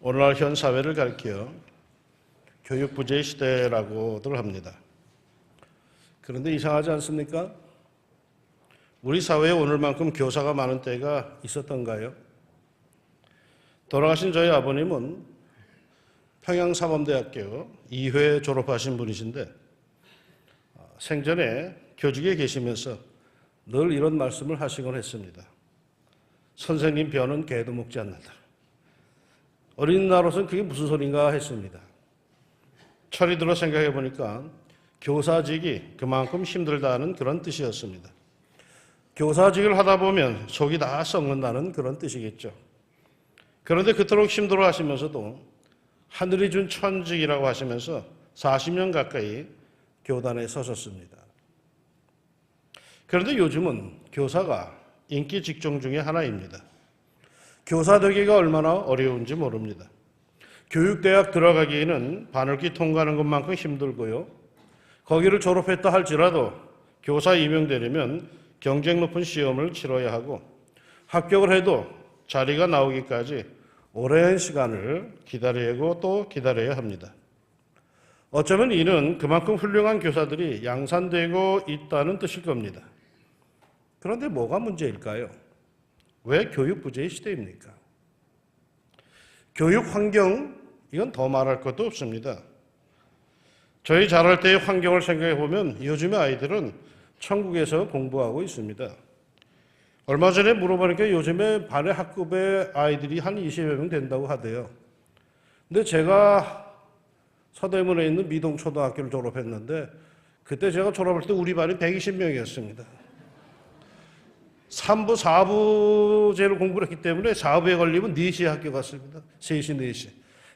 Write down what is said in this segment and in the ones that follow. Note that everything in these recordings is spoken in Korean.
오늘날 현 사회를 가리켜 교육부재의 시대라고들 합니다. 그런데 이상하지 않습니까? 우리 사회에 오늘만큼 교사가 많은 때가 있었던가요? 돌아가신 저희 아버님은 평양사범대학교 2회 졸업하신 분이신데 생전에 교직에 계시면서 늘 이런 말씀을 하시곤 했습니다. 선생님 벼는 개도 먹지 않는다. 어린 나로서는 그게 무슨 소린가 했습니다. 철이 들어 생각해 보니까 교사직이 그만큼 힘들다는 그런 뜻이었습니다. 교사직을 하다 보면 속이 다 썩는다는 그런 뜻이겠죠. 그런데 그토록 힘들어 하시면서도 하늘이 준 천직이라고 하시면서 40년 가까이 교단에 서셨습니다. 그런데 요즘은 교사가 인기 직종 중에 하나입니다. 교사 되기가 얼마나 어려운지 모릅니다. 교육대학 들어가기에는 반월기 통과하는 것만큼 힘들고요. 거기를 졸업했다 할지라도 교사 임용되려면 경쟁 높은 시험을 치러야 하고 합격을 해도 자리가 나오기까지 오랜 시간을 기다리고 또 기다려야 합니다. 어쩌면 이는 그만큼 훌륭한 교사들이 양산되고 있다는 뜻일 겁니다. 그런데 뭐가 문제일까요? 왜 교육부재의 시대입니까? 교육 환경, 이건 더 말할 것도 없습니다. 저희 자랄 때의 환경을 생각해 보면 요즘의 아이들은 천국에서 공부하고 있습니다. 얼마 전에 물어보니까 요즘에 반의 학급의 아이들이 한 20여 명 된다고 하대요. 근데 제가 서대문에 있는 미동초등학교를 졸업했는데 그때 제가 졸업할 때 우리 반이 120명이었습니다. 3부, 4부제로 공부를 했기 때문에 4부에 걸리면 4시에 학교 갔습니다. 3시, 4시.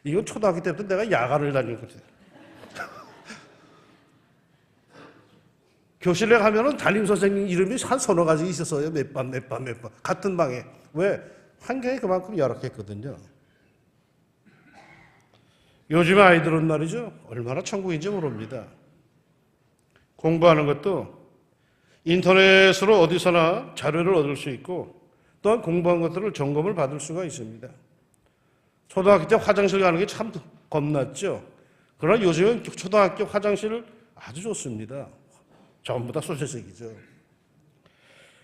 이건 초등학교 때부터 내가 야간을 다닌 거죠. 교실에 가면은 담임선생님 이름이 한 서너 가지 있었어요. 몇 반. 같은 방에. 왜? 환경이 그만큼 열악했거든요. 요즘 아이들은 말이죠. 얼마나 천국인지 모릅니다. 공부하는 것도 인터넷으로 어디서나 자료를 얻을 수 있고 또한 공부한 것들을 점검을 받을 수가 있습니다. 초등학교 때 화장실 가는 게 참 겁났죠. 그러나 요즘은 초등학교 화장실 아주 좋습니다. 전부 다 소세색이죠.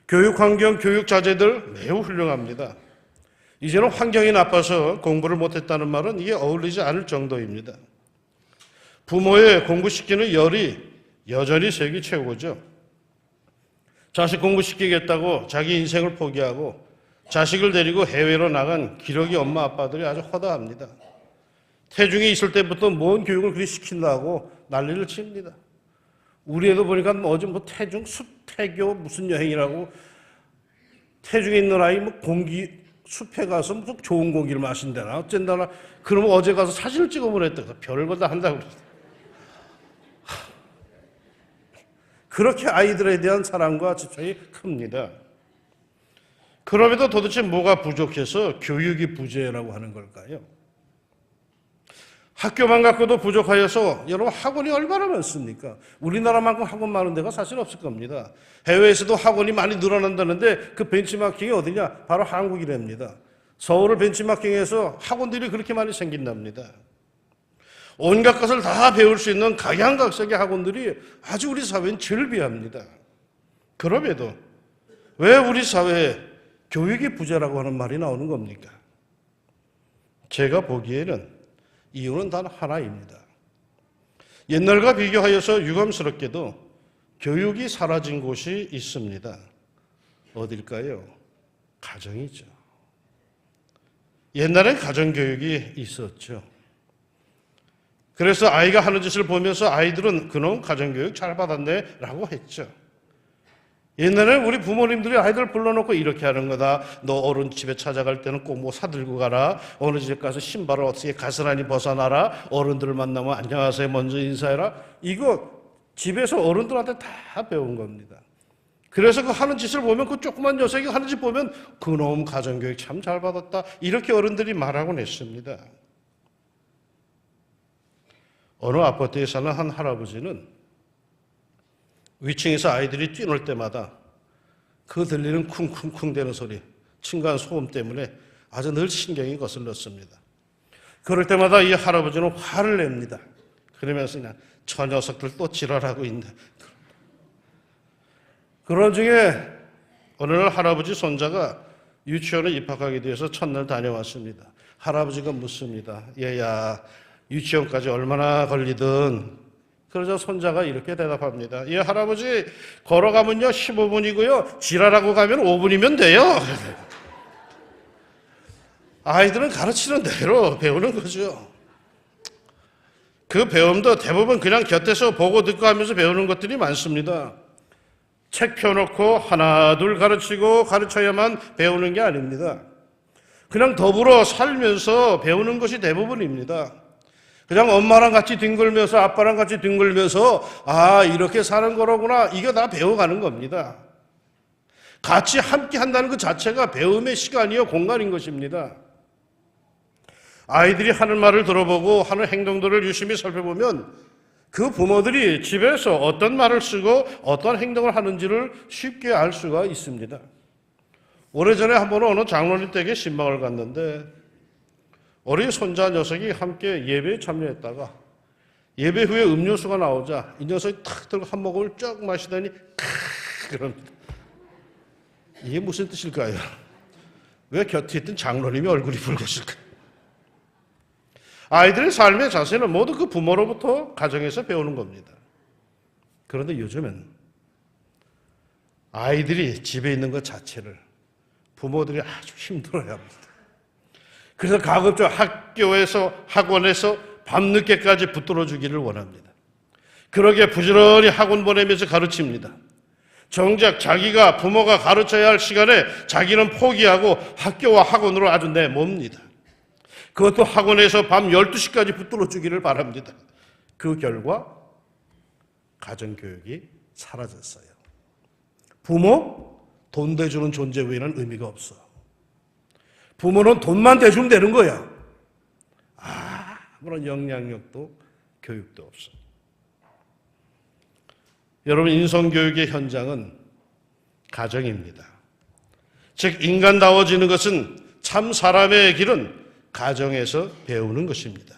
교육 환경, 교육 자재들 매우 훌륭합니다. 이제는 환경이 나빠서 공부를 못했다는 말은 이게 어울리지 않을 정도입니다. 부모의 공부시키는 열이 여전히 세계 최고죠. 자식 공부시키겠다고 자기 인생을 포기하고 자식을 데리고 해외로 나간 기러기 엄마 아빠들이 아주 허다합니다. 태중이 있을 때부터 뭔 교육을 그리 시킨다고 난리를 칩니다. 우리 애도 보니까 어제 태중 숲태교 무슨 여행이라고 태중에 있는 아이 숲에 가서 무슨 좋은 공기를 마신다나 어쩐다나 그러면 어제 가서 사진을 찍어 보냈다. 별걸 다 한다고 그랬어요. 그렇게 아이들에 대한 사랑과 집착이 큽니다. 그럼에도 도대체 뭐가 부족해서 교육이 부재라고 하는 걸까요? 학교만 갖고도 부족하여서 여러분 학원이 얼마나 많습니까? 우리나라만큼 학원 많은 데가 사실 없을 겁니다. 해외에서도 학원이 많이 늘어난다는데 그 벤치마킹이 어디냐? 바로 한국이랍니다. 서울을 벤치마킹해서 학원들이 그렇게 많이 생긴답니다. 온갖 것을 다 배울 수 있는 각양각색의 학원들이 아주 우리 사회는 즐비합니다. 그럼에도 왜 우리 사회에 교육이 부재라고 하는 말이 나오는 겁니까? 제가 보기에는 이유는 단 하나입니다. 옛날과 비교하여서 유감스럽게도 교육이 사라진 곳이 있습니다. 어딜까요? 가정이죠. 옛날엔 가정교육이 있었죠. 그래서 아이가 하는 짓을 보면서 아이들은 그놈 가정교육 잘 받았네 라고 했죠. 옛날에는 우리 부모님들이 아이들 불러놓고 이렇게 하는 거다. 너 어른 집에 찾아갈 때는 꼭 뭐 사들고 가라. 어느 집 가서 신발을 어떻게 가스라니 벗어나라. 어른들을 만나면 안녕하세요 먼저 인사해라. 이거 집에서 어른들한테 다 배운 겁니다. 그래서 그 하는 짓을 보면 그 조그만 녀석이 하는 짓 보면 그놈 가정교육 참 잘 받았다. 이렇게 어른들이 말하곤 했습니다. 어느 아파트에 사는 한 할아버지는 위층에서 아이들이 뛰놀 때마다 그 들리는 쿵쿵쿵 대는 소리, 층간 소음 때문에 아주 늘 신경이 거슬렸습니다. 그럴 때마다 이 할아버지는 화를 냅니다. 그러면서 그냥 저 녀석들 또 지랄하고 있네. 그런 중에 어느 날 할아버지 손자가 유치원에 입학하게 돼서 첫날 다녀왔습니다. 할아버지가 묻습니다. 얘야, 유치원까지 얼마나 걸리든. 그러자 손자가 이렇게 대답합니다. 예, 할아버지, 걸어가면요 15분이고요. 지랄하고 가면 5분이면 돼요. 아이들은 가르치는 대로 배우는 거죠. 그 배움도 대부분 그냥 곁에서 보고 듣고 하면서 배우는 것들이 많습니다. 책 펴놓고 하나 둘 가르치고 가르쳐야만 배우는 게 아닙니다. 그냥 더불어 살면서 배우는 것이 대부분입니다. 그냥 엄마랑 같이 뒹굴면서 아빠랑 같이 뒹굴면서 아 이렇게 사는 거로구나 이거 다 배워가는 겁니다. 같이 함께 한다는 그 자체가 배움의 시간이요 공간인 것입니다. 아이들이 하는 말을 들어보고 하는 행동들을 유심히 살펴보면 그 부모들이 집에서 어떤 말을 쓰고 어떤 행동을 하는지를 쉽게 알 수가 있습니다. 오래전에 한 번은 어느 장로님 댁에 신방을 갔는데 어린 손자 녀석이 함께 예배에 참여했다가 예배 후에 음료수가 나오자 이 녀석이 탁 들고 한 모금을 쫙 마시더니 그럽니다. 이게 무슨 뜻일까요? 왜 곁에 있던 장로님이 얼굴이 붉으실까요? 아이들의 삶의 자세는 모두 그 부모로부터 가정에서 배우는 겁니다. 그런데 요즘은 아이들이 집에 있는 것 자체를 부모들이 아주 힘들어합니다. 그래서 가급적 학교에서 학원에서 밤늦게까지 붙들어 주기를 원합니다. 그러게 부지런히 학원 보내면서 가르칩니다. 정작 자기가 부모가 가르쳐야 할 시간에 자기는 포기하고 학교와 학원으로 아주 내몹니다. 그것도 학원에서 밤 12시까지 붙들어 주기를 바랍니다. 그 결과 가정교육이 사라졌어요. 부모, 돈 대주는 존재 외에는 의미가 없어. 부모는 돈만 대주면 되는 거야. 아무런 영향력도 교육도 없어. 여러분, 인성교육의 현장은 가정입니다. 즉 인간다워지는 것은 참 사람의 길은 가정에서 배우는 것입니다.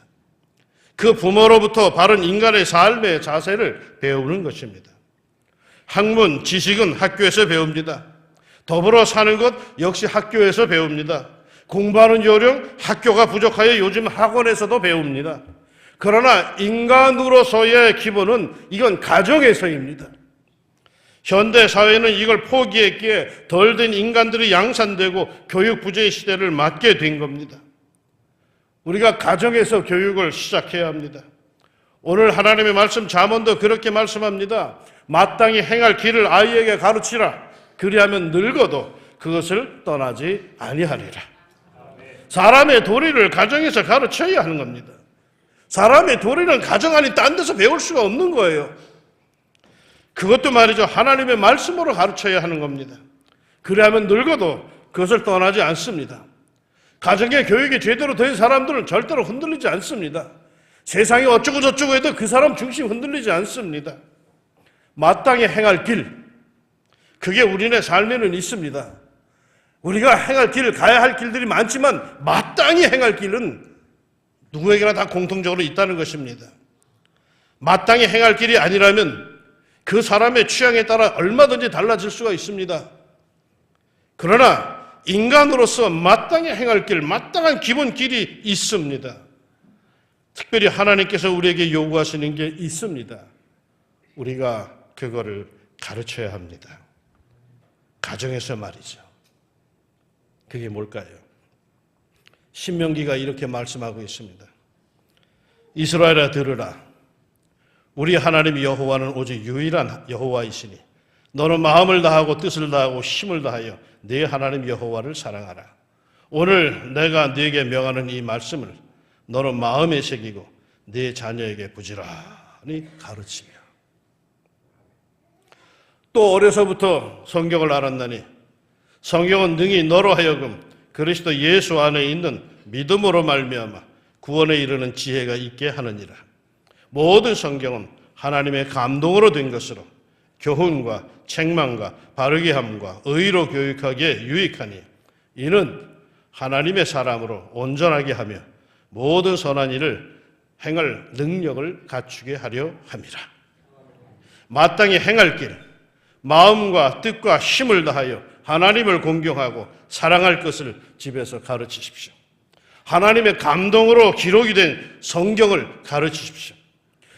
그 부모로부터 바른 인간의 삶의 자세를 배우는 것입니다. 학문, 지식은 학교에서 배웁니다. 더불어 사는 것 역시 학교에서 배웁니다. 공부하는 요령, 학교가 부족하여 요즘 학원에서도 배웁니다. 그러나 인간으로서의 기본은 이건 가정에서입니다. 현대 사회는 이걸 포기했기에 덜 된 인간들이 양산되고 교육 부재의 시대를 맞게 된 겁니다. 우리가 가정에서 교육을 시작해야 합니다. 오늘 하나님의 말씀 잠언도 그렇게 말씀합니다. 마땅히 행할 길을 아이에게 가르치라. 그리하면 늙어도 그것을 떠나지 아니하리라. 사람의 도리를 가정에서 가르쳐야 하는 겁니다. 사람의 도리는 가정 아닌 딴 데서 배울 수가 없는 거예요. 그것도 말이죠. 하나님의 말씀으로 가르쳐야 하는 겁니다. 그리하면 늙어도 그것을 떠나지 않습니다. 가정의 교육이 제대로 된 사람들은 절대로 흔들리지 않습니다. 세상이 어쩌고 저쩌고 해도 그 사람 중심 흔들리지 않습니다. 마땅히 행할 길, 그게 우리네 삶에는 있습니다. 우리가 행할 길, 가야 할 길들이 많지만 마땅히 행할 길은 누구에게나 다 공통적으로 있다는 것입니다. 마땅히 행할 길이 아니라면 그 사람의 취향에 따라 얼마든지 달라질 수가 있습니다. 그러나 인간으로서 마땅히 행할 길, 마땅한 기본 길이 있습니다. 특별히 하나님께서 우리에게 요구하시는 게 있습니다. 우리가 그거를 가르쳐야 합니다. 가정에서 말이죠. 그게 뭘까요? 신명기가 이렇게 말씀하고 있습니다. 이스라엘아 들으라. 우리 하나님 여호와는 오직 유일한 여호와이시니 너는 마음을 다하고 뜻을 다하고 힘을 다하여 네 하나님 여호와를 사랑하라. 오늘 내가 네게 명하는 이 말씀을 너는 마음에 새기고 네 자녀에게 부지런히 가르치며. 또 어려서부터 성경을 알았나니 성경은 능히 너로 하여금 그리스도 예수 안에 있는 믿음으로 말미암아 구원에 이르는 지혜가 있게 하느니라. 모든 성경은 하나님의 감동으로 된 것으로 교훈과 책망과 바르게 함과 의로 교육하기에 유익하니 이는 하나님의 사람으로 온전하게 하며 모든 선한 일을 행할 능력을 갖추게 하려 함이라. 마땅히 행할 길, 마음과 뜻과 힘을 다하여 하나님을 공경하고 사랑할 것을 집에서 가르치십시오. 하나님의 감동으로 기록이 된 성경을 가르치십시오.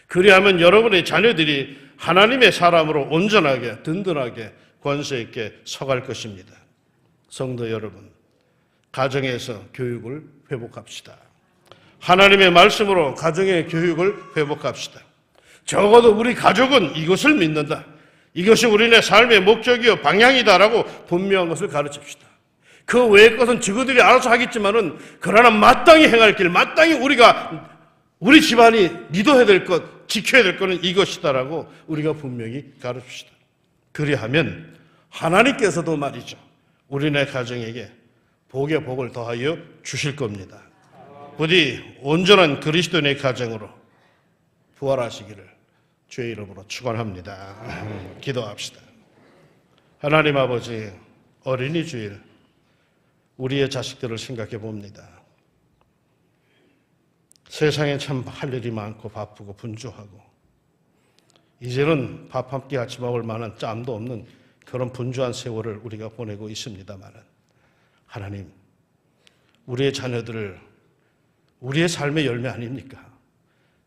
그리하면 여러분의 자녀들이 하나님의 사람으로 온전하게 든든하게 권세 있게 서갈 것입니다. 성도 여러분, 가정에서 교육을 회복합시다. 하나님의 말씀으로 가정의 교육을 회복합시다. 적어도 우리 가족은 이것을 믿는다. 이것이 우리네 삶의 목적이요 방향이다라고 분명한 것을 가르칩시다. 그 외의 것은 저들이 알아서 하겠지만은 그러나 마땅히 행할 길, 마땅히 우리 집안이 믿어야 될 것, 지켜야 될 것은 이것이다라고 우리가 분명히 가르칩시다. 그리하면 하나님께서도 말이죠, 우리네 가정에게 복의 복을 더하여 주실 겁니다. 부디 온전한 그리스도인의 가정으로 부활하시기를 주의 이름으로 축원합니다. 기도합시다. 하나님 아버지, 어린이 주일 우리의 자식들을 생각해 봅니다. 세상에 참 할 일이 많고 바쁘고 분주하고 이제는 밥 한 끼 같이 먹을 만한 짬도 없는 그런 분주한 세월을 우리가 보내고 있습니다만, 하나님, 우리의 자녀들을 우리의 삶의 열매 아닙니까?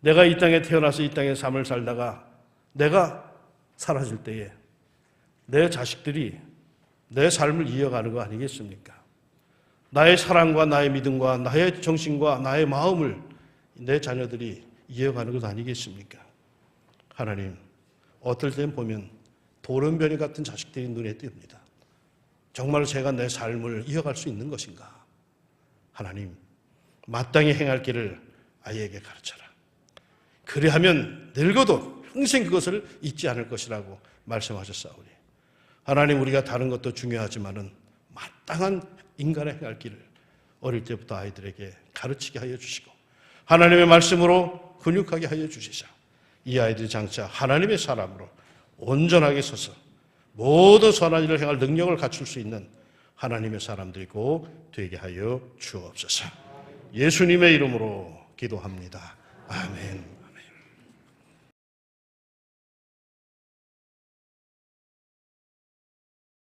내가 이 땅에 태어나서 이 땅의 삶을 살다가 내가 사라질 때에 내 자식들이 내 삶을 이어가는 거 아니겠습니까? 나의 사랑과 나의 믿음과 나의 정신과 나의 마음을 내 자녀들이 이어가는 것 아니겠습니까? 하나님, 어떨 땐 보면 돌연변이 같은 자식들이 눈에 띕니다. 정말 제가 내 삶을 이어갈 수 있는 것인가? 하나님, 마땅히 행할 길을 아이에게 가르쳐라. 그리하면 늙어도 평생 그것을 잊지 않을 것이라고 말씀하셨사오니, 하나님, 우리가 다른 것도 중요하지만은 마땅한 인간의 행할 길을 어릴 때부터 아이들에게 가르치게 하여 주시고 하나님의 말씀으로 훈육하게 하여 주시자 이 아이들이 장차 하나님의 사람으로 온전하게 서서 모든 선한 일을 행할 능력을 갖출 수 있는 하나님의 사람들이 꼭 되게 하여 주옵소서. 예수님의 이름으로 기도합니다. 아멘.